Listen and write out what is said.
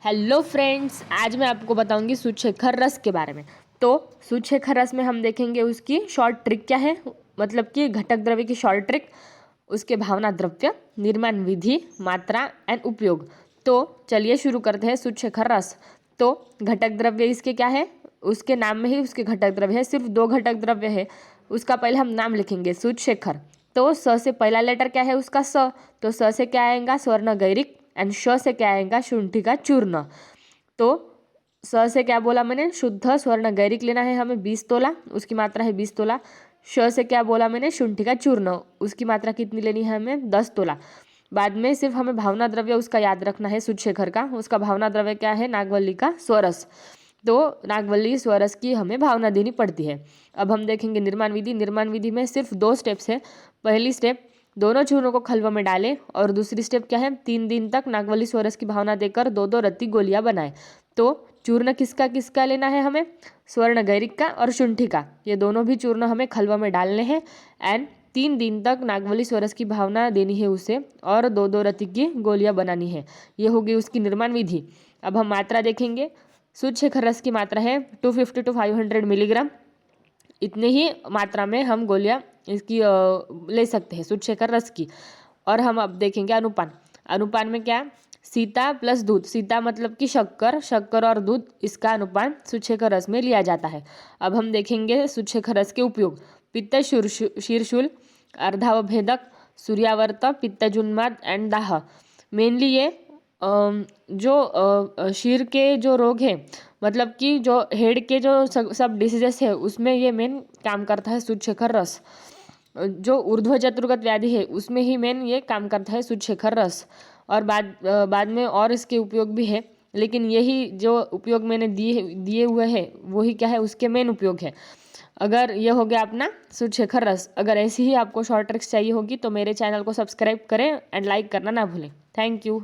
Hello friends, आज मैं आपको बताऊंगी सूर्यशेखर रस के बारे में। तो सूर्यशेखर रस में हम देखेंगे उसकी शॉर्ट ट्रिक क्या है, मतलब कि घटक द्रव्य की शॉर्ट ट्रिक, उसके भावना द्रव्य, निर्माण विधि, मात्रा एंड उपयोग। तो चलिए शुरू करते हैं सूर्यशेखर रस। तो घटक द्रव्य इसके क्या है, उसके नाम में ही उसके घटक द्रव्य है, सिर्फ 2 घटक द्रव्य है। उसका पहले हम नाम लिखेंगे सूर्यशेखर। तो स से पहला लेटर क्या है उसका स, तो स से क्या आएगा स्वर्ण गैरिक एंड श से क्या आएगा शुंठी का चूर्ण। तो स से क्या बोला मैंने, शुद्ध स्वर्ण गैरिक लेना है हमें 20 तोला, उसकी मात्रा है 20 तोला। श से क्या बोला मैंने, शुंठी का चूर्ण, उसकी मात्रा कितनी लेनी है हमें 10 तोला। बाद में सिर्फ हमें भावना द्रव्य उसका याद रखना है सूर्यशेखर का, उसका भावना द्रव्य क्या है नागवल्ली का स्वरस। तो नागवल्ली स्वरस की हमें भावना देनी पड़ती है। अब हम देखेंगे निर्माण विधि। निर्माण विधि में सिर्फ 2 स्टेप्स है। पहली स्टेप, दोनों चूर्णों को खलवा में डालें, और दूसरी स्टेप क्या है, 3 दिन तक नागवली स्वरस की भावना देकर 2-2 रत्ती गोलियां बनाएं। तो चूर्ण किसका किसका लेना है हमें, स्वर्ण गैरिक का और शुंठी का, ये दोनों भी चूर्ण हमें खलवा में डालने हैं एंड 3 दिन तक नागवली स्वरस की भावना देनी है उसे, और 2-2 रत्ती की गोलियां बनानी है। ये होगी उसकी निर्माण विधि। अब हम मात्रा देखेंगे। सूर्यशेखर रस की मात्रा है 250 to 500 मिलीग्राम। इतने ही मात्रा में हम गोलियां इसकी ले सकते हैं सूर्यशेखर रस की। और हम अब देखेंगे अनुपान। अनुपान में क्या, सीता प्लस दूध, सीता मतलब कि शक्कर, शक्कर और दूध, इसका अनुपान सूर्यशेखर रस में लिया जाता है। अब हम देखेंगे सूर्यशेखर रस के उपयोग। पित्त शीर्षूल, अर्धावभेदक, सूर्यावर्त, पित्तजुन्माद एंड दाह। मेनली ये जो शीर के जो रोग है, मतलब कि जो हेड के जो सब डिसीजेस है, उसमें ये मेन काम करता है सूर्यशेखर रस। जो ऊर्ध्व जत्रुगत व्याधि है उसमें ही मेन ये काम करता है सूर्यशेखर रस। और बाद में और इसके उपयोग भी है, लेकिन यही जो उपयोग मैंने दिए हुए हैं वही क्या है उसके मेन उपयोग है। अगर ये हो गया अपना सूर्यशेखर रस। अगर ऐसी ही आपको शॉर्ट ट्रिक्स चाहिए होगी तो मेरे चैनल को सब्सक्राइब करें एंड लाइक करना ना भूलें। Thank you.